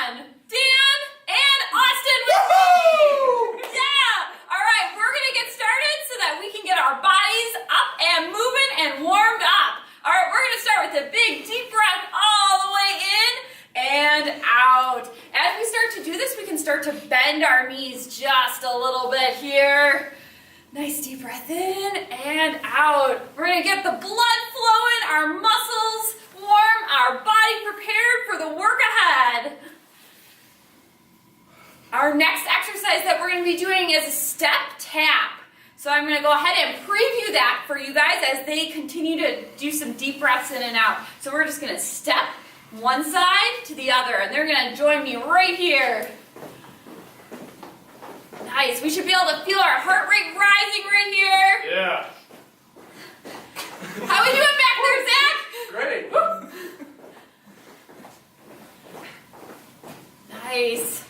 on! Dan and Austin with me! Yeah! Alright, we're gonna get started so that we can get our bodies up and moving and warmed up. Alright, we're gonna start with a big deep breath all the way in and out. As we start to do this, we can start to bend our knees just a little bit here. Nice deep breath in and out. We're gonna get the blood flowing, our muscles warm, our body prepared for the work ahead. Our next exercise that we're going to be doing is a step tap. So I'm going to go ahead and preview that for you guys as they continue to do some deep breaths in and out. So we're just going to step one side to the other, and they're going to join me right here. Nice. We should be able to feel our heart rate rising right here. Yeah. How we doing back there, Zach? Great. Woo. Nice.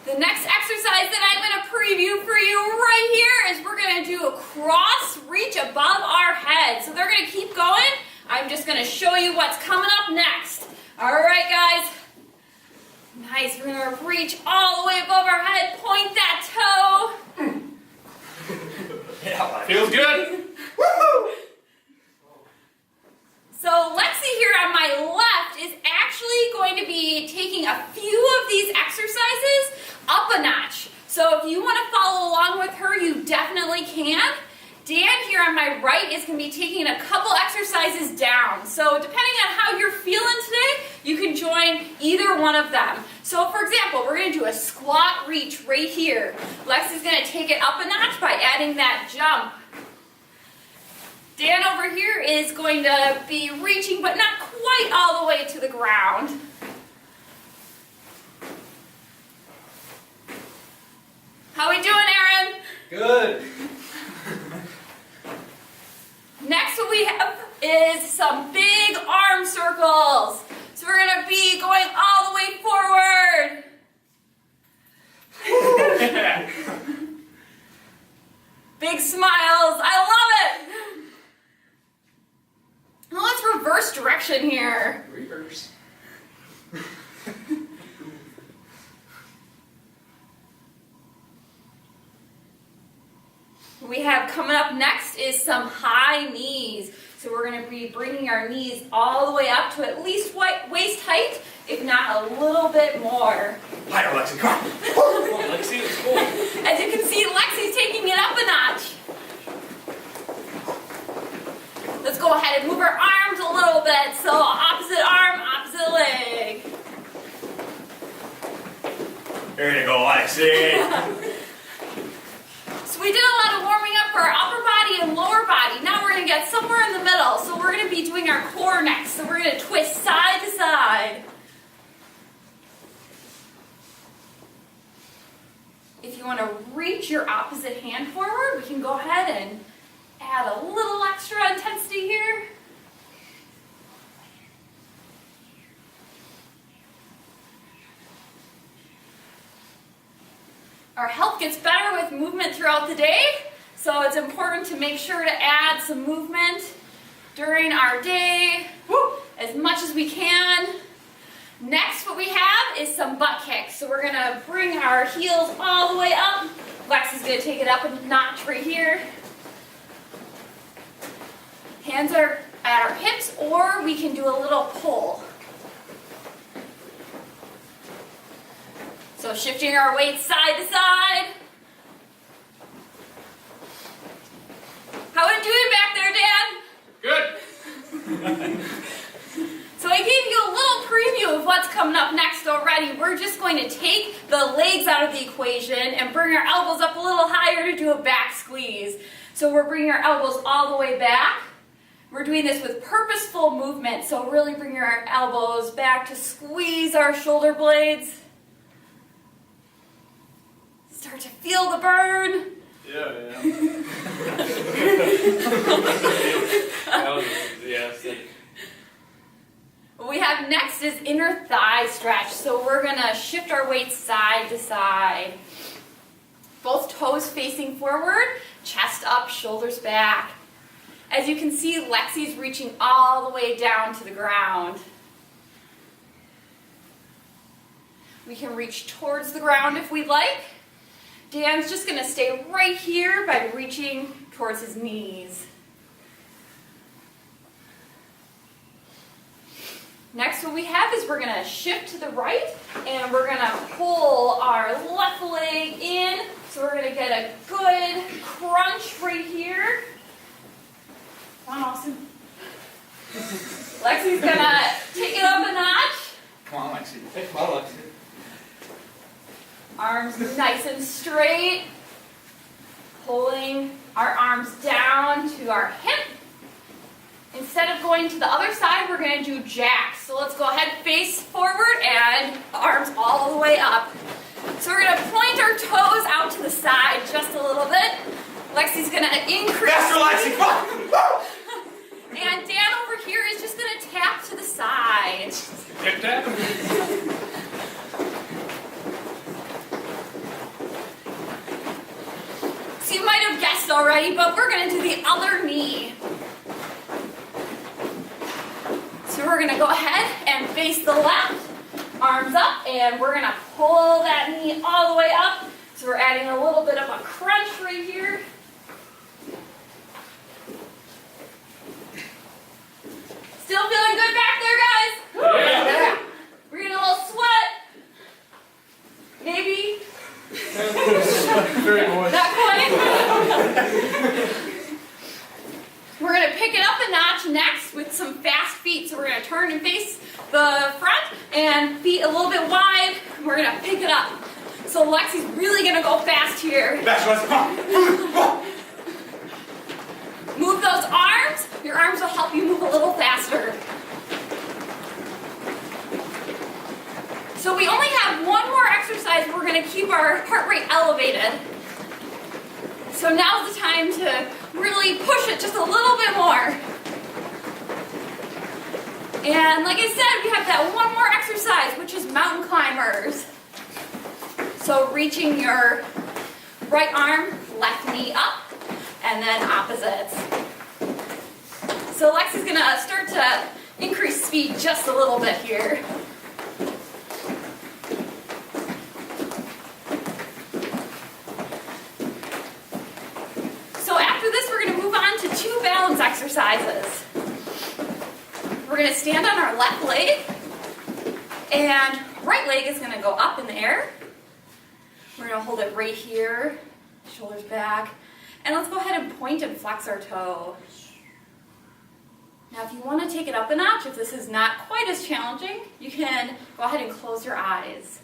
The next exercise that I'm going to preview for you right here is we're going to do a cross reach above our head. So they're going to keep going. I'm just going to show you what's coming up next. All right, guys. Nice. We're going to reach all the way above our head. Point that toe. Yeah, feels good. Woo-hoo! So Lexi here on my left is actually going to be taking a few of these exercises up a notch. So if you want to follow along with her, you definitely can. Dan here on my right is going to be taking a couple exercises down. So depending on how you're feeling today, you can join either one of them. So for example, we're going to do a squat reach right here. Lexi's going to take it up a notch by adding that jump. Dan over here is going to be reaching, but not quite all the way to the ground. How we doing, Aaron? Good. Next what we have is some big arm circles. So we're going to be going all the way forward. Big smiles. I love it. Now let's reverse direction here. Reverse. We have coming up next is some high knees. So we're going to be bringing our knees all the way up to at least waist height, if not a little bit more. Higher, Lexi, come on. Come on, Lexi, let's go. As you can see, Lexi's taking it up a notch. Let's go ahead and move our arms a little bit. So opposite arm, opposite leg. There you go, Lexi. So we did a lot of warming up for our upper body and lower body. Now we're going to get somewhere in the middle. So we're going to be doing our core next. So we're going to twist side to side. If you want to reach your opposite hand forward, we can go ahead and add a little extra intensity here. Our health gets better with movement throughout the day, so it's important to make sure to add some movement during our day, as much as we can. Next, what we have is some butt kicks. So we're going to bring our heels all the way up. Lex is going to take it up a notch right here. Hands are at our hips, or we can do a little pull. So shifting our weight side to side. How are we doing back there, Dan? Good. So I gave you a little preview of what's coming up next already. We're just going to take the legs out of the equation and bring our elbows up a little higher to do a back squeeze. So we're bringing our elbows all the way back. We're doing this with purposeful movement, so really bring our elbows back to squeeze our shoulder blades. Start to feel the burn. Yeah. What we have next is inner thigh stretch. So we're going to shift our weight side to side. Both toes facing forward, chest up, shoulders back. As you can see, Lexi's reaching all the way down to the ground. We can reach towards the ground if we'd like. Dan's just gonna stay right here by reaching towards his knees. Next, what we have is we're gonna shift to the right and we're gonna pull our left leg in. So we're gonna get a good crunch right here. Come on, Austin. Lexi's gonna take it up a notch. Come on, Lexi. Hey, come on, Lexi. Arms nice and straight. Pulling our arms down to our hip. Instead of going to the other side, we're going to do jacks. So let's go ahead, face forward, and arms all the way up. So we're going to point our toes out to the side just a little bit. Lexi's going to increase. Faster, Lexi, come on! And Dan over here is just going to tap to the side. Tip tap. So you might have guessed already, but we're going to do the other knee. So we're going to go ahead and face the left, arms up, and we're going to pull that knee all the way up. So we're adding a little bit of a crunch right here. Still feeling good back there, guys? Yeah. We're getting a little sweat. Maybe. Very moist. Not quite. We're going to pick it up a notch next with some fast feet. So we're going to turn and face the front and feet a little bit wide. We're going to pick it up. So Lexi's really going to go fast here. Faster, Lexi, come on. Move those arms. Your arms will help you move a little faster. So we only have one more exercise. We're going to keep our heart rate elevated. So now's the time to really push it just a little bit more. And like I said, we have that one more exercise, which is mountain climbers. So reaching your right arm, left knee up, and then opposites. So Lexi's gonna start to increase speed just a little bit here. So after this, we're gonna move on to 2 balance exercises. We're gonna stand on our left leg, and right leg is gonna go up in the air. We're gonna hold it right here, shoulders back. And let's go ahead and point and flex our toe. Now if you want to take it up a notch, if this is not quite as challenging, you can go ahead and close your eyes.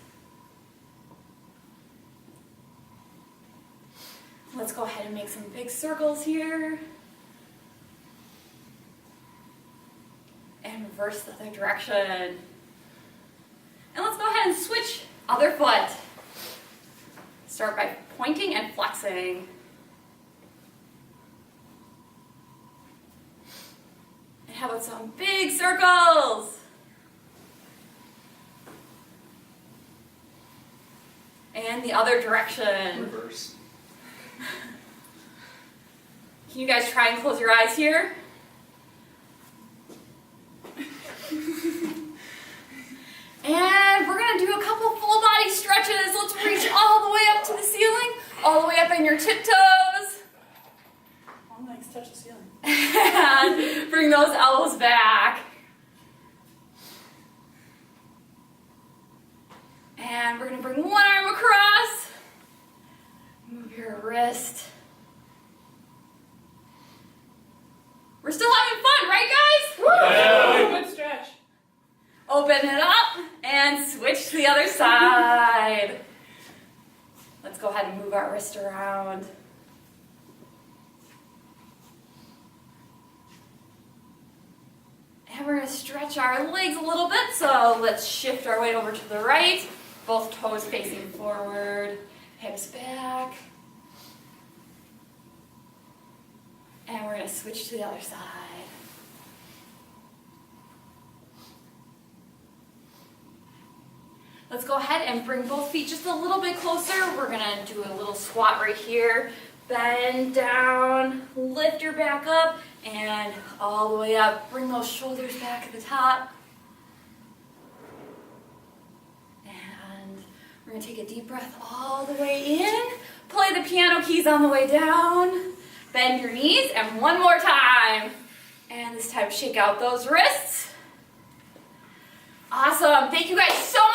Let's go ahead and make some big circles here. And reverse the other direction. And let's go ahead and switch other foot. Start by pointing and flexing. And how about some big circles? And the other direction. Reverse. Can you guys try and close your eyes here? And we're going to do a couple full body stretches. Let's reach all the way up to the ceiling, all the way up in your tiptoes. Long legs touch the ceiling. And bring those elbows back. And we're going to bring one arm across. Move your wrist. We're still having fun, right guys? Yeah. Good stretch. Open it up and switch to the other side. Let's go ahead and move our wrist around. And we're going to stretch our legs a little bit, so let's shift our weight over to the right. Both toes facing forward, hips back. And we're going to switch to the other side. Let's go ahead and bring both feet just a little bit closer. We're going to do a little squat right here. Bend down, lift your back up, and all the way up. Bring those shoulders back at the top. And gonna take a deep breath all the way in. Play the piano keys on the way down. Bend your knees, and one more time. And this time, shake out those wrists. Awesome. Thank you guys so much.